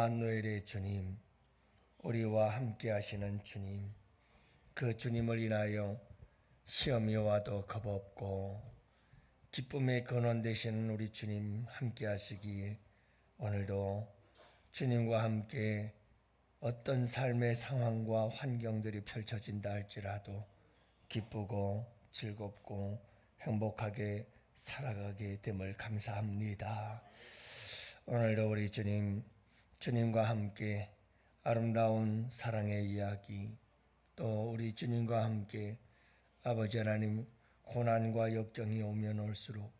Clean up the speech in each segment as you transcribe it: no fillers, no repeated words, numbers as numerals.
임마누엘의 주님, 우리와 함께 하시는 주님, 그 주님을 인하여 시험이 와도 겁없고 기쁨의 근원 되시는 우리 주님 함께 하시기에 오늘도 주님과 함께 어떤 삶의 상황과 환경들이 펼쳐진다 할지라도 기쁘고 즐겁고 행복하게 살아가게 됨을 감사합니다. 오늘도 우리 주님과 함께 아름다운 사랑의 이야기, 또 우리 주님과 함께 아버지 하나님 고난과 역경이 오면 올수록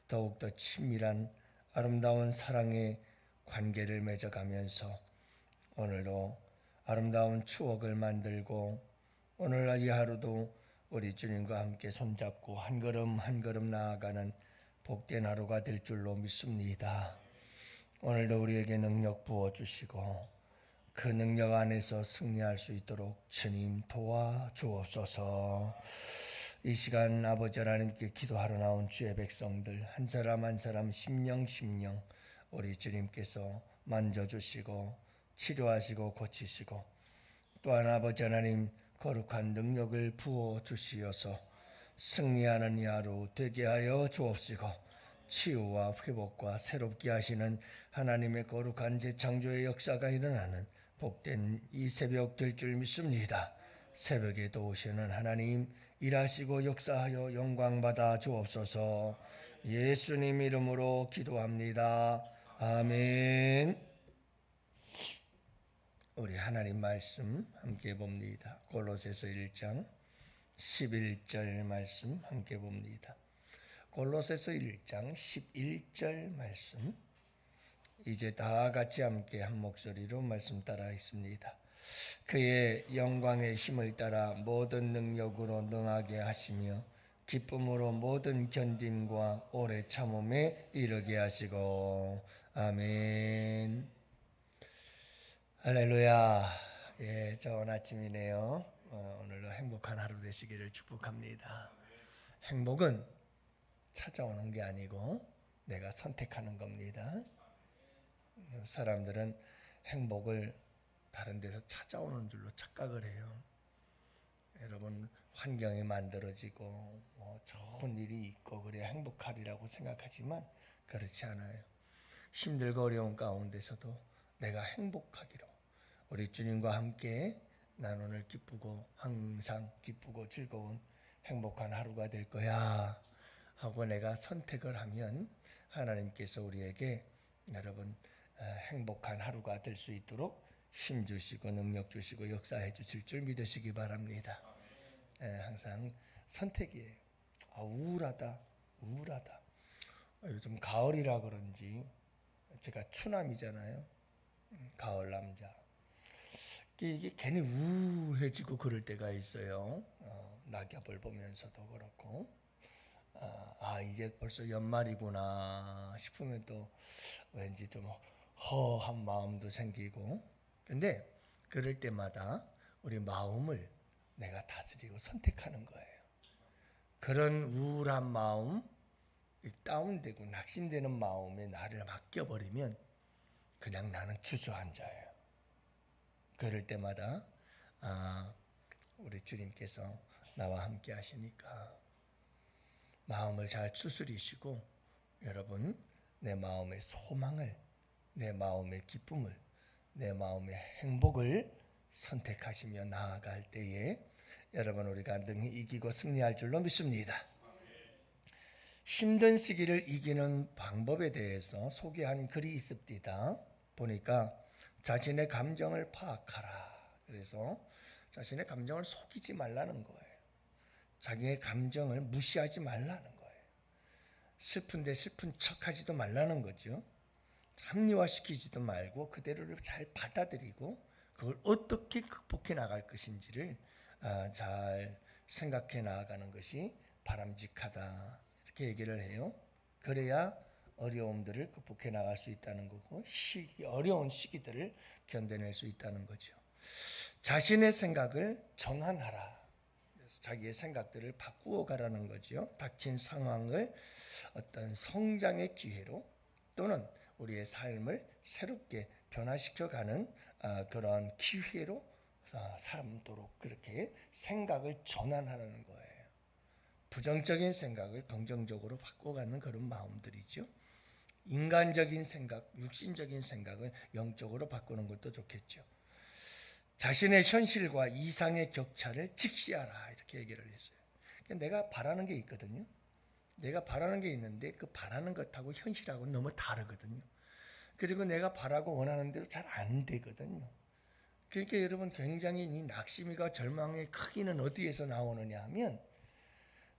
더욱더 친밀한 아름다운 사랑의 관계를 맺어가면서 오늘도 아름다운 추억을 만들고 오늘 이 하루도 우리 주님과 함께 손잡고 한 걸음 한 걸음 나아가는 복된 하루가 될 줄로 믿습니다. 오늘도 우리에게 능력 부어주시고 그 능력 안에서 승리할 수 있도록 주님 도와주옵소서. 이 시간 아버지 하나님께 기도하러 나온 주의 백성들 한 사람 한 사람 심령 우리 주님께서 만져주시고 치료하시고 고치시고 또한 아버지 하나님 거룩한 능력을 부어주시어서 승리하는 이 하루 되게 하여 주옵시고 치유와 회복과 새롭게 하시는 하나님의 거룩한 재창조의 역사가 일어나는 복된 이 새벽 될 줄 믿습니다. 새벽에도 오시는 하나님 일하시고 역사하여 영광받아 주옵소서. 예수님 이름으로 기도합니다. 아멘. 우리 하나님 말씀 함께 봅니다. 골로새서 1장 11절 말씀 함께 봅니다. 골로새서 1장 11절 말씀, 이제 다 같이 함께 한 목소리로 말씀 따라 있습니다. 그의 영광의 힘을 따라 모든 능력으로 능하게 하시며 기쁨으로 모든 견딤과 오래 참음에 이르게 하시고. 아멘. 할렐루야. 예, 좋은 아침이네요. 오늘도 행복한 하루 되시기를 축복합니다. 행복은 찾아오는 게 아니고 내가 선택하는 겁니다. 사람들은 행복을 다른 데서 찾아오는 줄로 착각을 해요. 여러분, 환경이 만들어지고 좋은 일이 있고 그래야 행복하리라고 생각하지만 그렇지 않아요. 힘들고 어려운 가운데서도 내가 행복하기로, 우리 주님과 함께 난 오늘 기쁘고 항상 기쁘고 즐거운 행복한 하루가 될 거야 하고 내가 선택을 하면 하나님께서 우리에게 여러분 행복한 하루가 될 수 있도록 힘 주시고 능력 주시고 역사해 주실 줄 믿으시기 바랍니다. 항상 선택이에요. 우울하다. 요즘 가을이라 그런지 제가 추남이잖아요. 가을 남자. 이게 괜히 우울해지고 그럴 때가 있어요. 낙엽을 보면서도 그렇고 이제 벌써 연말이구나 싶으면 또 왠지 좀 허한 마음도 생기고, 근데 그럴 때마다 우리 마음을 내가 다스리고 선택하는 거예요. 그런 우울한 마음, 다운되고 낙심되는 마음에 나를 맡겨버리면 그냥 나는 주저앉아요. 그럴 때마다 우리 주님께서 나와 함께 하시니까 마음을 잘 추스리시고 여러분 내 마음의 소망을, 내 마음의 기쁨을, 내 마음의 행복을 선택하시며 나아갈 때에 여러분 우리가 능히 이기고 승리할 줄로 믿습니다. 힘든 시기를 이기는 방법에 대해서 소개한 글이 있습니다. 보니까 자신의 감정을 파악하라. 그래서 자신의 감정을 속이지 말라는 거예요. 자기의 감정을 무시하지 말라는 거예요. 슬픈데 슬픈 척하지도 말라는 거죠. 합리화시키지도 말고 그대로를 잘 받아들이고 그걸 어떻게 극복해 나갈 것인지를 잘 생각해 나아가는 것이 바람직하다, 이렇게 얘기를 해요. 그래야 어려움들을 극복해 나갈 수 있다는 거고 어려운 시기들을 견뎌낼 수 있다는 거죠. 자신의 생각을 전환하라. 그래서 자기의 생각들을 바꾸어 가라는 거죠. 닥친 상황을 어떤 성장의 기회로 또는 우리의 삶을 새롭게 변화시켜가는 그런 기회로 삼도록 그렇게 생각을 전환하라는 거예요. 부정적인 생각을 긍정적으로 바꿔가는 그런 마음들이죠. 인간적인 생각, 육신적인 생각을 영적으로 바꾸는 것도 좋겠죠. 자신의 현실과 이상의 격차를 직시하라 이렇게 얘기를 했어요. 내가 바라는 게 있거든요. 내가 바라는 게 있는데 그 바라는 것하고 현실하고 너무 다르거든요. 그리고 내가 바라고 원하는 대로 잘 안 되거든요. 그러니까 여러분 굉장히 이 낙심과 절망의 크기는 어디에서 나오느냐 하면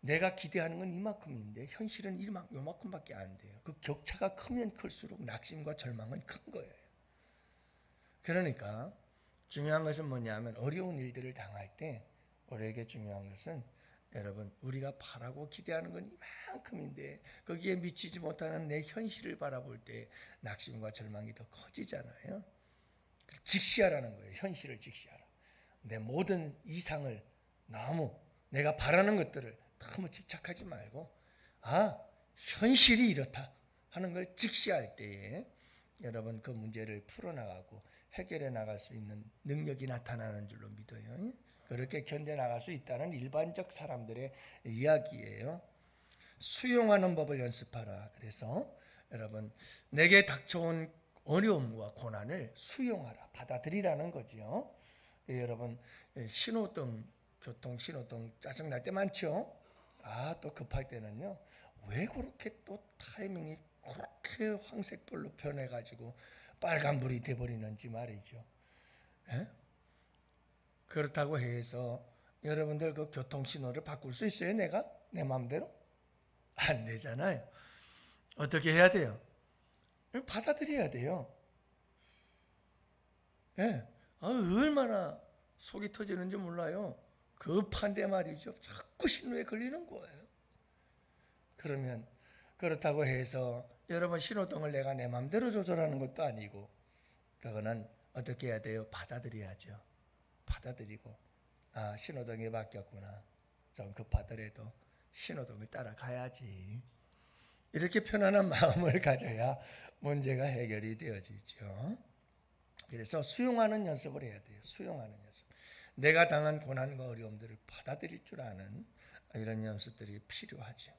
내가 기대하는 건 이만큼인데 현실은 이만큼밖에 안 돼요. 그 격차가 크면 클수록 낙심과 절망은 큰 거예요. 그러니까 중요한 것은 뭐냐면 어려운 일들을 당할 때 우리에게 중요한 것은 여러분 우리가 바라고 기대하는 건 이만큼인데 거기에 미치지 못하는 내 현실을 바라볼 때 낙심과 절망이 더 커지잖아요. 직시하라는 거예요. 현실을 직시하라. 내 모든 이상을 너무 내가 바라는 것들을 너무 집착하지 말고 현실이 이렇다 하는 걸 직시할 때에 여러분 그 문제를 풀어나가고 해결해 나갈 수 있는 능력이 나타나는 줄로 믿어요. 그렇게 견뎌나갈 수 있다는 일반적 사람들의 이야기예요. 수용하는 법을 연습하라. 그래서 여러분 내게 닥쳐온 어려움과 고난을 수용하라. 받아들이라는 거죠. 여러분 신호등 교통 신호등 짜증날 때 많죠. 또 급할 때는요. 왜 그렇게 또 타이밍이 그렇게 황색불로 변해가지고 빨간불이 돼버리는지 말이죠. 에? 그렇다고 해서 여러분들 그 교통신호를 바꿀 수 있어요? 내가? 내 마음대로? 안 되잖아요. 어떻게 해야 돼요? 받아들여야 돼요. 예. 얼마나 속이 터지는지 몰라요. 급한데 말이죠. 자꾸 신호에 걸리는 거예요. 그러면 그렇다고 해서 여러분 신호등을 내가 내 마음대로 조절하는 것도 아니고 그거는 어떻게 해야 돼요? 받아들여야죠. 받아들이고 신호등이 바뀌었구나. 좀 급하더라도 신호등을 따라가야지. 이렇게 편안한 마음을 가져야 문제가 해결이 되어지죠. 그래서 수용하는 연습을 해야 돼요. 수용하는 연습. 내가 당한 고난과 어려움들을 받아들일 줄 아는 이런 연습들이 필요하죠.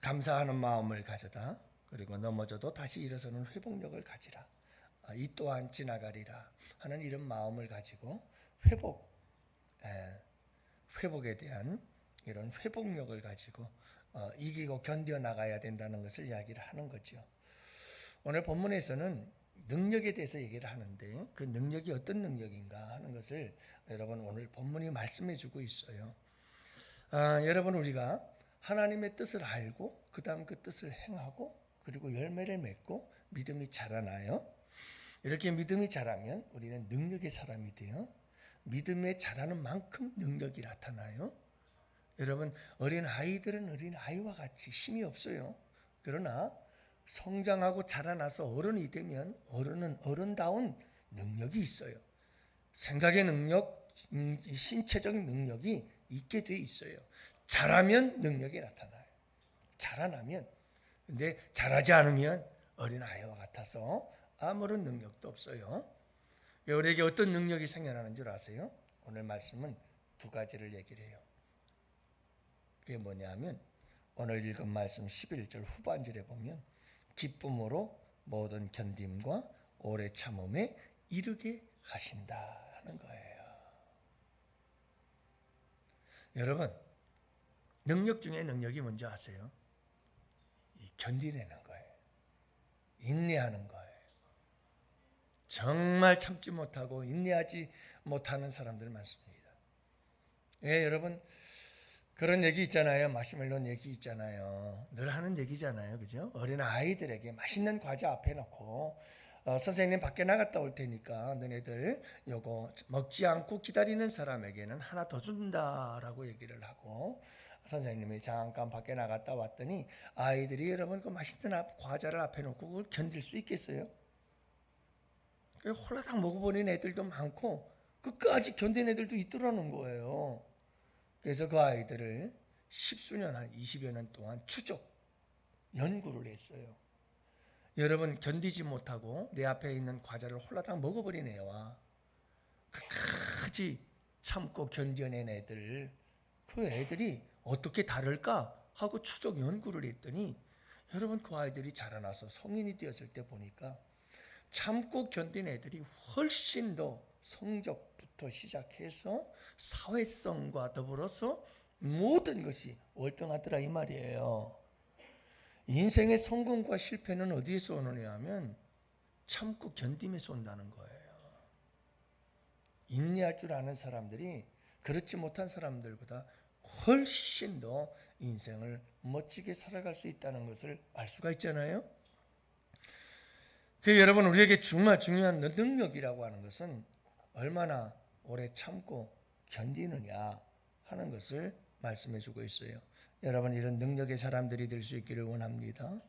감사하는 마음을 가져다 그리고 넘어져도 다시 일어서는 회복력을 가지라. 이 또한 지나가리라 하는 이런 마음을 가지고 회복에 대한 이런 회복력을 가지고 이기고 견뎌 나가야 된다는 것을 이야기를 하는 거죠. 오늘 본문에서는 능력에 대해서 얘기를 하는데 그 능력이 어떤 능력인가 하는 것을 여러분 오늘 본문이 말씀해 주고 있어요. 여러분 우리가 하나님의 뜻을 알고 그 다음 그 뜻을 행하고 그리고 열매를 맺고 믿음이 자라나요. 이렇게 믿음이 자라면 우리는 능력의 사람이 돼요. 믿음에 자라는 만큼 능력이 나타나요. 여러분 어린 아이들은 어린 아이와 같이 힘이 없어요. 그러나 성장하고 자라나서 어른이 되면 어른은 어른다운 능력이 있어요. 생각의 능력, 신체적인 능력이 있게 돼 있어요. 자라면 능력이 나타나요. 자라나면. 근데 자라지 않으면 어린 아이와 같아서 아무런 능력도 없어요. 우리에게 어떤 능력이 생겨나는 줄 아세요? 오늘 말씀은 두 가지를 얘기를 해요. 그게 뭐냐면 오늘 읽은 말씀 11절 후반절에 보면 기쁨으로 모든 견딤과 오래 참음에 이르게 하신다 하는 거예요. 여러분 능력 중에 능력이 뭔지 아세요? 견디내는 거예요. 인내하는 거예요. 정말 참지 못하고 인내하지 못하는 사람들 많습니다. 여러분 그런 얘기 있잖아요. 마시멜로 얘기 있잖아요. 늘 하는 얘기잖아요. 그죠? 어린 아이들에게 맛있는 과자 앞에 놓고 선생님 밖에 나갔다 올 테니까 너네들 요거 먹지 않고 기다리는 사람에게는 하나 더 준다라고 얘기를 하고 선생님이 잠깐 밖에 나갔다 왔더니 아이들이 여러분 그 맛있는 과자를 앞에 놓고 그걸 견딜 수 있겠어요? 홀라당 먹어버린 애들도 많고 끝까지 견딘 애들도 있더라는 거예요. 그래서 그 아이들을 10수년 한 20여 년 동안 추적 연구를 했어요. 여러분 견디지 못하고 내 앞에 있는 과자를 홀라당 먹어버린 애와 끝까지 참고 견뎌낸 애들, 그 애들이 어떻게 다를까 하고 추적 연구를 했더니 여러분 그 아이들이 자라나서 성인이 되었을 때 보니까 참고 견딘 애들이 훨씬 더 성적부터 시작해서 사회성과 더불어서 모든 것이 월등하더라 이 말이에요. 인생의 성공과 실패는 어디에서 오느냐 하면 참고 견딤에서 온다는 거예요. 인내할 줄 아는 사람들이 그렇지 못한 사람들보다 훨씬 더 인생을 멋지게 살아갈 수 있다는 것을 알 수가 있잖아요. 그 여러분, 우리에게 정말 중요한 능력이라고 하는 것은 얼마나 오래 참고 견디느냐 하는 것을 말씀해 주고 있어요. 여러분, 이런 능력의 사람들이 될 수 있기를 원합니다.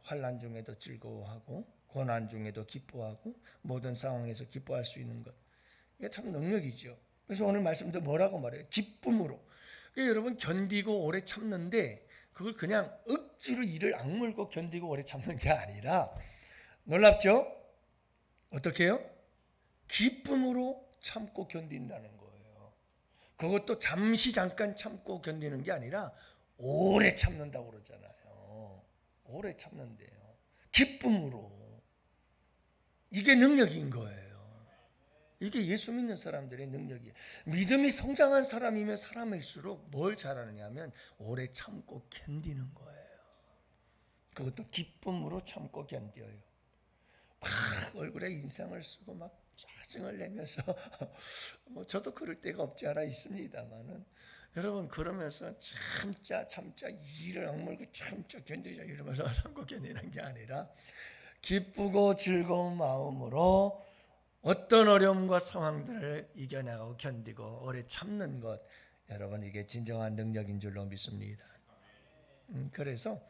환난 중에도 즐거워하고 고난 중에도 기뻐하고 모든 상황에서 기뻐할 수 있는 것, 이게 참 능력이죠. 그래서 오늘 말씀도 뭐라고 말해요? 기쁨으로. 그러니까 여러분, 견디고 오래 참는데 그걸 그냥 억지로 이를 악물고 견디고 오래 참는 게 아니라, 놀랍죠? 어떻게 해요? 기쁨으로 참고 견딘다는 거예요. 그것도 잠시 잠깐 참고 견디는 게 아니라 오래 참는다고 그러잖아요. 오래 참는데요. 기쁨으로. 이게 능력인 거예요. 이게 예수 믿는 사람들의 능력이에요. 믿음이 성장한 사람이면 사람일수록 뭘 잘하느냐 하면 오래 참고 견디는 거예요. 그것도 기쁨으로 참고 견뎌요. 막 얼굴에 인상을 쓰고 막 짜증을 내면서 저도 그럴 때가 없지 않아 있습니다만은, 여러분 그러면서 참자 이를 악물고 참자 견디자 이러면서 참고 견디는 게 아니라 기쁘고 즐거운 마음으로 어떤 어려움과 상황들을 이겨내고 견디고 오래 참는 것, 여러분 이게 진정한 능력인 줄로 믿습니다. 그래서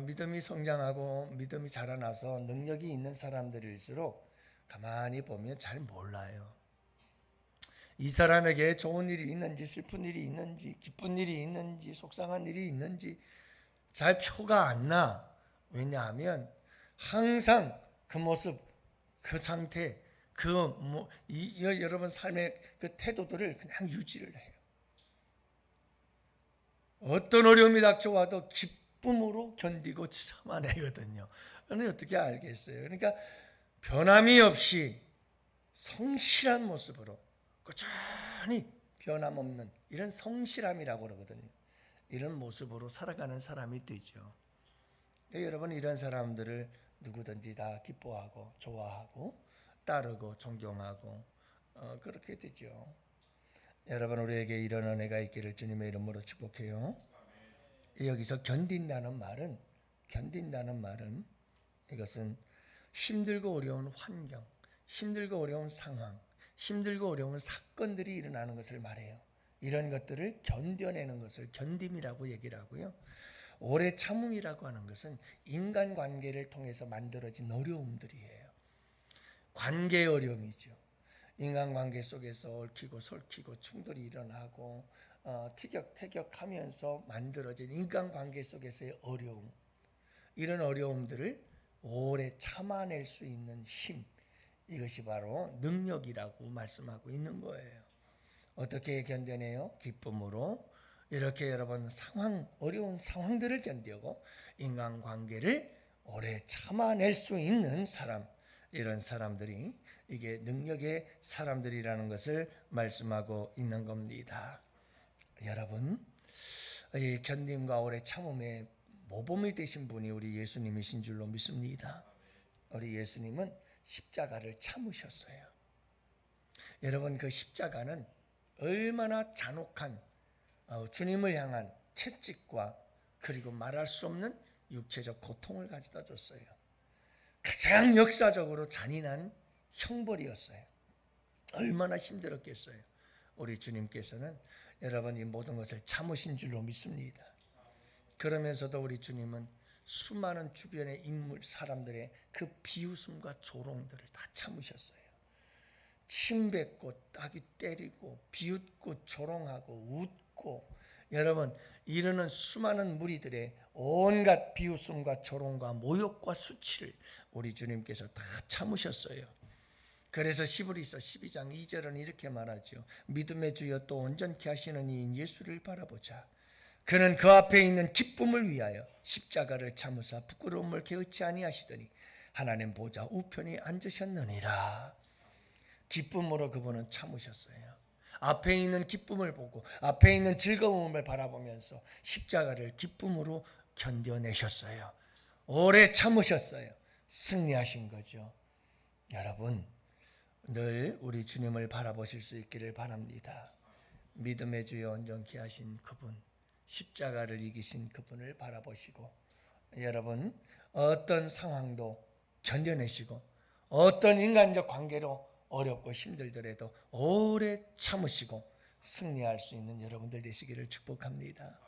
믿음이 성장하고 믿음이 자라나서 능력이 있는 사람들일수록 가만히 보면 잘 몰라요. 이 사람에게 좋은 일이 있는지 슬픈 일이 있는지 기쁜 일이 있는지 속상한 일이 있는지 잘 표가 안 나. 왜냐하면 항상 그 모습, 그 상태, 여러분 삶의 그 태도들을 그냥 유지를 해요. 어떤 어려움이 닥쳐와도 기쁨으로 견디고 참아내거든요. 저는 어떻게 알겠어요? 그러니까 변함이 없이 성실한 모습으로 꾸준히 변함없는 이런 성실함이라고 그러거든요. 이런 모습으로 살아가는 사람이 되죠. 여러분 이런 사람들을 누구든지 다 기뻐하고 좋아하고 따르고 존경하고 그렇게 되죠. 여러분 우리에게 이런 은혜가 있기를 주님의 이름으로 축복해요. 여기서 견딘다는 말은 이것은 힘들고 어려운 환경, 힘들고 어려운 상황, 힘들고 어려운 사건들이 일어나는 것을 말해요. 이런 것들을 견뎌내는 것을 견딤이라고 얘기를 하고요. 오래 참음이라고 하는 것은 인간관계를 통해서 만들어진 어려움들이에요. 관계의 어려움이죠. 인간관계 속에서 얽히고 설키고 충돌이 일어나고 티격태격하면서 만들어진 인간관계 속에서의 어려움, 이런 어려움들을 오래 참아낼 수 있는 힘, 이것이 바로 능력이라고 말씀하고 있는 거예요. 어떻게 견뎌내요? 기쁨으로. 이렇게 여러분 어려운 상황들을 견디고 인간관계를 오래 참아낼 수 있는 사람, 이런 사람들이 이게 능력의 사람들이라는 것을 말씀하고 있는 겁니다. 여러분, 이 견딤과 오래 참음의 모범이 되신 분이 우리 예수님이신 줄로 믿습니다. 우리 예수님은 십자가를 참으셨어요. 여러분 그 십자가는 얼마나 잔혹한 주님을 향한 채찍과 그리고 말할 수 없는 육체적 고통을 가져다 줬어요. 가장 역사적으로 잔인한 형벌이었어요. 얼마나 힘들었겠어요. 우리 주님께서는 여러분 이 모든 것을 참으신 줄로 믿습니다. 그러면서도 우리 주님은 수많은 주변의 인물, 사람들의 그 비웃음과 조롱들을 다 참으셨어요. 침뱉고 따귀 때리고 비웃고 조롱하고 웃고 여러분, 이르는 수많은 무리들의 온갖 비웃음과 조롱과 모욕과 수치를 우리 주님께서 다 참으셨어요. 그래서 시브리서 12장 2절은 이렇게 말하죠. 믿음의 주여 또 온전케 하시는 이인 예수를 바라보자. 그는 그 앞에 있는 기쁨을 위하여 십자가를 참으사 부끄러움을 개의치 아니하시더니 하나님 보좌 우편에 앉으셨느니라. 기쁨으로 그분은 참으셨어요. 앞에 있는 기쁨을 보고 앞에 있는 즐거움을 바라보면서 십자가를 기쁨으로 견뎌내셨어요. 오래 참으셨어요. 승리하신 거죠. 여러분, 늘 우리 주님을 바라보실 수 있기를 바랍니다. 믿음의 주여 온전케 하신 그분, 십자가를 이기신 그분을 바라보시고 여러분 어떤 상황도 견뎌내시고 어떤 인간적 관계로 어렵고 힘들더라도 오래 참으시고 승리할 수 있는 여러분들 되시기를 축복합니다.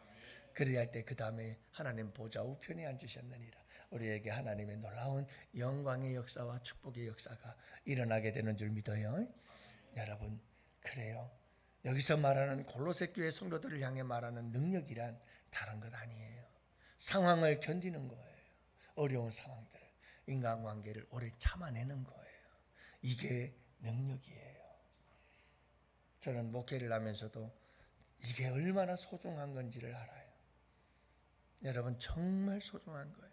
그래야 할 때 그 다음에 하나님 보좌 우편에 앉으셨느니라. 우리에게 하나님의 놀라운 영광의 역사와 축복의 역사가 일어나게 되는 줄 믿어요. 여러분, 그래요. 여기서 말하는 골로새 교회 성도들을 향해 말하는 능력이란 다른 것 아니에요. 상황을 견디는 거예요. 어려운 상황들을, 인간관계를 오래 참아내는 거예요. 이게 능력이에요. 저는 목회를 하면서도 이게 얼마나 소중한 건지를 알아요. 여러분, 정말 소중한 거예요.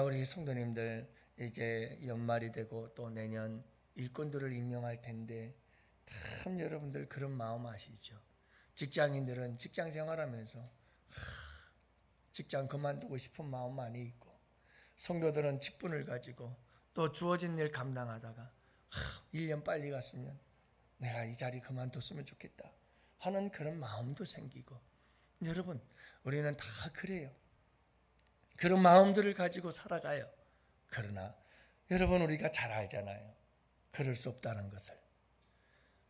우리 성도님들 이제 연말이 되고 또 내년 일꾼들을 임명할 텐데 참 여러분들 그런 마음 아시죠? 직장인들은 직장 생활하면서 직장 그만두고 싶은 마음 많이 있고, 성도들은 직분을 가지고 또 주어진 일 감당하다가 1년 빨리 갔으면 내가 이 자리 그만뒀으면 좋겠다 하는 그런 마음도 생기고, 여러분 우리는 다 그래요. 그런 마음들을 가지고 살아가요. 그러나 여러분 우리가 잘 알잖아요. 그럴 수 없다는 것을.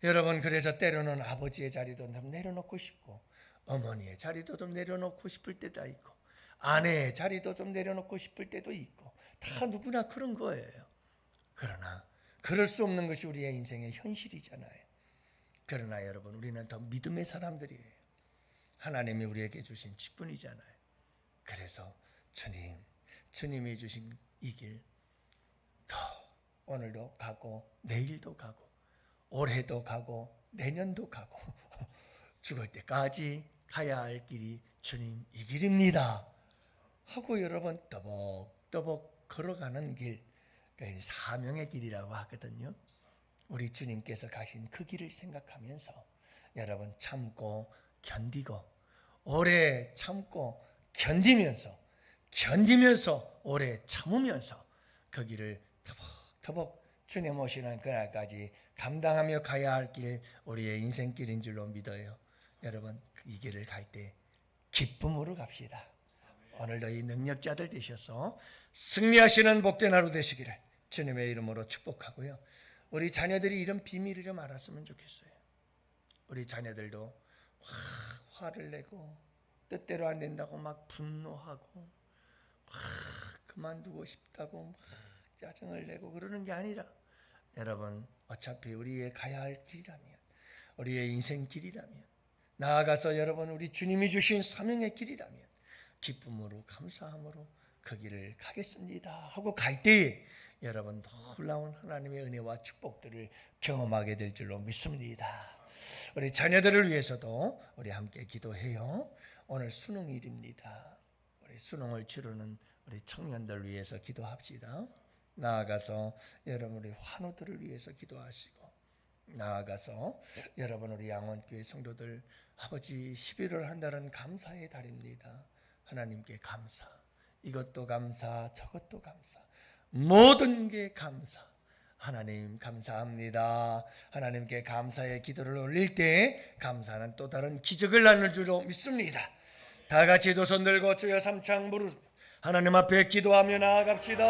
여러분, 그래서 때로는 아버지의 자리도 좀 내려놓고 싶고 어머니의 자리도 좀 내려놓고 싶을 때도 있고 아내의 자리도 좀 내려놓고 싶을 때도 있고 다 누구나 그런 거예요. 그러나 그럴 수 없는 것이 우리의 인생의 현실이잖아요. 그러나 여러분, 우리는 더 믿음의 사람들이에요. 하나님이 우리에게 주신 직분이잖아요. 그래서 주님이 주신 이 길 더 오늘도 가고 내일도 가고 올해도 가고 내년도 가고 죽을 때까지 가야 할 길이 주님 이 길입니다 하고 여러분 떠벅떠벅 걸어가는 길, 그러니까 사명의 길이라고 하거든요. 우리 주님께서 가신 그 길을 생각하면서 여러분 참고 견디고 오래 참고 견디면서 오래 참으면서 그 길을 터벅터벅 주님 오시는 그날까지 감당하며 가야 할 길, 우리의 인생길인 줄로 믿어요. 여러분, 이 길을 갈 때 기쁨으로 갑시다. 오늘도 이 능력자들 되셔서 승리하시는 복된 하루 되시기를 주님의 이름으로 축복하고요. 우리 자녀들이 이런 비밀을 좀 알았으면 좋겠어요. 우리 자녀들도 화를 내고 뜻대로 안 된다고 막 분노하고 막 그만두고 싶다고 막 짜증을 내고 그러는 게 아니라, 여러분 어차피 우리의 가야 할 길이라면, 우리의 인생 길이라면, 나아가서 여러분 우리 주님이 주신 사명의 길이라면 기쁨으로 감사함으로 그 길을 가겠습니다 하고 갈 때에 여러분 놀라운 하나님의 은혜와 축복들을 경험하게 될 줄로 믿습니다. 우리 자녀들을 위해서도 우리 함께 기도해요. 오늘 수능일입니다. 우리 수능을 치르는 우리 청년들 위해서 기도합시다. 나아가서 여러분 우리 환우들을 위해서 기도하시고, 나아가서 여러분 우리 양원교회 성도들 아버지 11월 한 달은 감사의 달입니다. 하나님께 감사, 이것도 감사 저것도 감사, 모든 게 감사. 하나님 감사합니다. 하나님께 감사의 기도를 올릴 때 감사는 또 다른 기적을 나눌 줄로 믿습니다. 다 같이 두 손 들고 주여 삼창 무릎 하나님 앞에 기도하며 나아갑시다.